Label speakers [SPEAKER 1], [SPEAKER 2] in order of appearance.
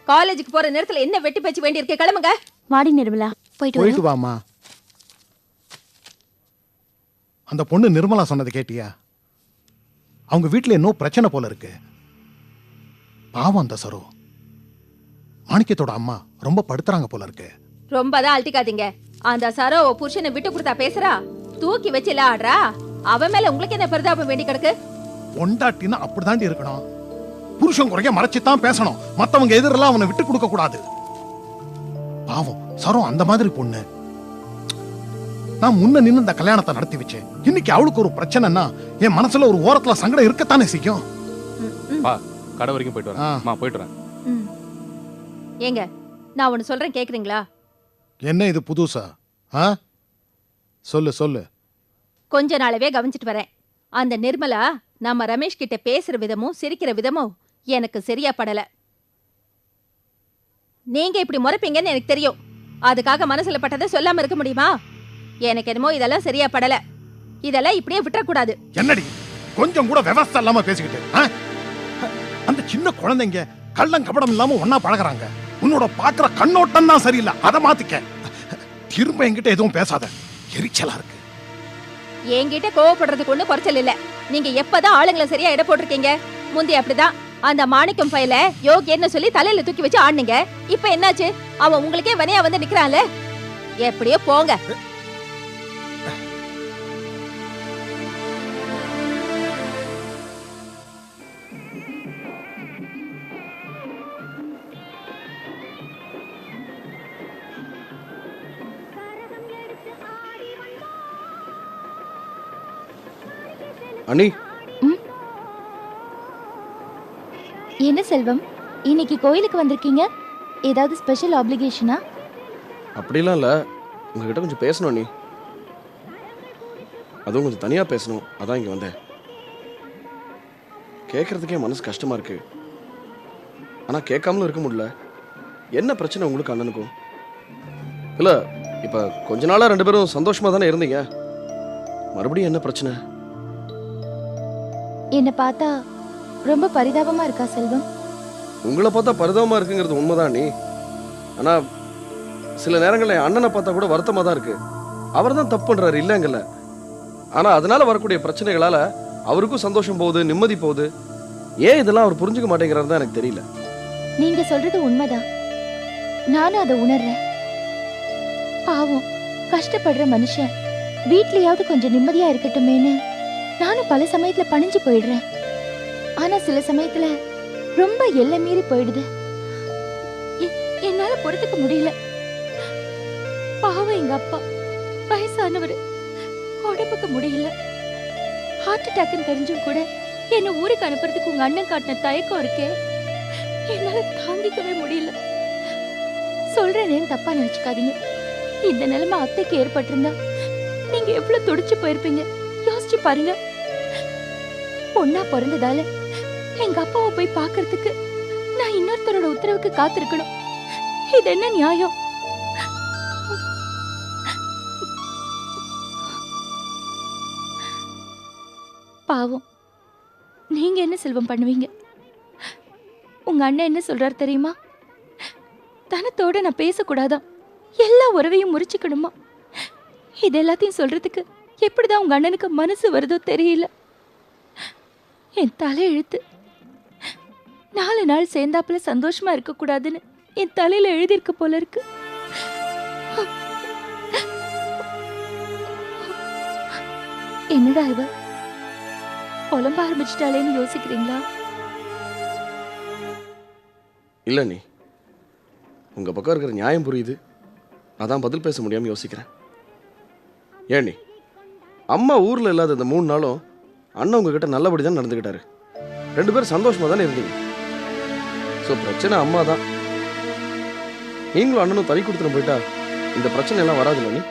[SPEAKER 1] காலேஜுக்கு போற நேரத்துல என்ன வெட்டி பேச்சு வேண்டி இருக்கு? கிளம்புங்க.
[SPEAKER 2] வாடி நிர்மலா,
[SPEAKER 3] போயிட்டு வாமா. அந்த பொண்ணு நிர்மலா சொன்னது கேட்டியா? அவங்க வீட்டுல இன்னும் பிரச்சனை போல இருக்கு. பாவம் அந்த சரோ. மாணிக்கத்தோட அம்மா ரொம்ப படுத்துறாங்க போல இருக்கு.
[SPEAKER 1] ரொம்ப தான் அழட்டிக்காதீங்க. அந்த சரோ புருஷனை விட்டு கொடுத்தா பேசுறா, தூக்கி வச்சு ஆடுறா. அவன் மேல உங்களுக்கு என்ன பரிதாபம் வேண்டி கிடக்கு?
[SPEAKER 3] பொண்டாட்டினா அப்படிதாண்டி இருக்கணும். புருஷன் குறைய மறைச்சுதான் பேசணும். மத்தவங்க எதிரெல்லாம் அவனை விட்டு கொடுக்க கூடாது. பாவம் சரோ அந்த மாதிரி பொண்ணு. நான் முன்ன நின்னு இந்த கல்யாணத்தை நடத்தி வச்சேன். இன்னைக்கு அவளுக்கு ஒரு பிரச்சனைன்னா என் மனசுல ஒரு ஓரத்துல சங்கடம் இருக்கத்தானே செய்யும்.
[SPEAKER 4] கடை வரைக்கும் போயிட்டு வரேன். போயிட்டு வரேன்.
[SPEAKER 1] ஏங்க, நான் ஒன்னு சொல்றேன், கேக்குறீங்களா?
[SPEAKER 3] என்ன இது புதுசா? சொல்லு சொல்லு.
[SPEAKER 1] கொஞ்ச நாளவே கவனிச்சிட்டு வரேன். அந்த நிர்மலா நம்ம ரமேஷ் கிட்ட பேசுற விதமும் சிரிக்கிற விதமும் எனக்கு சரியா படல. நீங்க இப்படி முறைப்பீங்கன்னு எனக்கு தெரியும். அதுக்காக மனசுல பட்டதை சொல்லாம இருக்க முடியுமா? எனக்கு என்னமோ இதெல்லாம் சரியா படல. இதெல்லாம் இப்படியே விட்டுறக்கூடாது.
[SPEAKER 3] என்னடி கொஞ்சம் கூட விவசாயம் இல்லாம பேசிக்கிட்டு? அந்த சின்ன குழந்தைங்க கள்ளம் கபடம் இல்லாம ஒன்னா பழகுறாங்க. உன்னோட பாக்குற கண்ணோட்டம் தான் சரியில்லை. அதை மாத்திக்க. திரும்ப என்கிட்ட எதுவும் பேசாத, எரிச்சலா இருக்கு.
[SPEAKER 1] என்கிட்ட கோவப்படுறதுக்கு ஒண்ணு குறைச்சல் இல்ல. நீங்க எப்பதான் ஆளுங்களை சரியா இட போட்டிருக்கீங்க? முந்தி அப்படிதான் அந்த மாணிக்கம் பையல யோகியன்னு சொல்லி தலையில தூக்கி வச்சு ஆடுனீங்க. இப்ப என்னாச்சு? அவன் உங்களுக்கே வனையா வந்து நிக்கிறான்ல. எப்படியோ போங்க.
[SPEAKER 5] அண்ணி,
[SPEAKER 2] என்ன செல்வம், இன்னைக்கு கோயிலுக்கு வந்திருக்கீங்க? ஏதாவது ஸ்பெஷல் ஆப்ளிகேஷனா?
[SPEAKER 5] அப்படிலாம் இல்லை, உங்ககிட்ட கொஞ்சம் பேசணும் அண்ணி. அதுவும் கொஞ்சம் தனியாக பேசணும், அதான் இங்கே வந்தேன். கேட்குறதுக்கே மனசு கஷ்டமாக இருக்கு. ஆனால் கேட்காமலும் இருக்க முடியல. என்ன பிரச்சனை உங்களுக்கு அண்ணனுக்கும்? இல்லை, இப்போ கொஞ்ச நாளாக 2 பேரும் சந்தோஷமாக தானே இருந்தீங்க. மறுபடியும் என்ன பிரச்சனை?
[SPEAKER 2] என்ன பார்த்தா ரொம்ப பரிதாபமா இருக்கா செல்வம்?
[SPEAKER 5] உங்களை பார்த்தா பரிதாபமாக இருக்குங்கிறது உண்மைதான் அண்ணி. ஆனால் சில நேரங்களில் என் அண்ணனை பார்த்தா கூட வருத்தமாக தான் இருக்கு. அவர் தான் தப்பு பண்ணுறாரு, இல்லைங்கல்ல. ஆனால் அதனால வரக்கூடிய பிரச்சனைகளால் அவருக்கும் சந்தோஷம் போகுது, நிம்மதி போகுது. ஏன் இதெல்லாம் அவர் புரிஞ்சுக்க மாட்டேங்கிறாரு தான் எனக்கு தெரியல.
[SPEAKER 2] நீங்க சொல்றது உண்மைதான், நானும் அதை உணர்றேன். பாவம் கஷ்டப்படுற மனுஷன் வீட்லயாவது கொஞ்சம் நிம்மதியா இருக்கட்டுமேன்னு நானும் பல சமயத்துல பணிஞ்சு போயிடுறேன். ஆனா சில சமயத்துல ரொம்ப எல்லை மீறி போயிடுது. என்னால பொறுத்துக்க முடியல. பாவம் எங்க அப்பா வயசானவர், உடம்புக்கு முடியல. ஹார்ட் அட்டாக்னு தெரிஞ்சும் கூட என்ன ஊருக்கு அனுப்புறதுக்கு உங்க அண்ணன் காட்டின தயக்கம் இருக்கே, என்னால தாங்கிக்கவே முடியல. சொல்றேன்னு தப்பா நினைச்சுக்காதீங்க. இந்த நிலைமை அத்தைக்கு ஏற்பட்டிருந்தா நீங்க எவ்வளவு துடிச்சு போயிருப்பீங்க யோசிச்சு பாருங்க. பொண்ணா பிறந்ததால எங்க அப்பாவை போய் பாக்குறதுக்கு நான் இன்னொருத்தரோட உத்தரவுக்கு காத்திருக்கணும். இது என்ன நியாயம்? பாவம், நீங்க என்ன செல்வம் பண்ணுவீங்க? உங்க அண்ணன் என்ன சொல்றாரு தெரியுமா? தனத்தோட நான் பேசக்கூடாதான், எல்லா உறவையும் முறிச்சுக்கணுமா. இது எல்லாத்தையும் சொல்றதுக்கு எப்படிதான் உங்க அண்ணனுக்கு மனசு வருதோ தெரியல. என் தலை எழுத்து 4 நாள் சேர்ந்தாப்புல சந்தோஷமா இருக்க கூடாதுன்னு என் தலையில எழுதியிருக்க போல இருக்கு. என்னடா இவ புலம்ப ஆரம்பிச்சிட்டாளேன்னு யோசிக்கிறீங்களா?
[SPEAKER 5] இல்லை நீ, உங்க பக்கம் இருக்கிற நியாயம் புரியுது, அதான் பதில் பேச முடியாம யோசிக்கிறேன். ஏன் நீ, அம்மா ஊர்ல இல்லாத இந்த 3 நாளும் அண்ணன் உங்ககிட்ட நல்லபடி தான் நடந்துக்கிட்டாரு. 2 பேரும் சந்தோஷமா தானே இருந்தீங்க. ஸோ பிரச்சனை அம்மா தான். நீங்களும் அண்ணனும் தனி கொடுத்துட்டு போயிட்டா இந்த பிரச்சனை எல்லாம் வராதுல்ல நீ.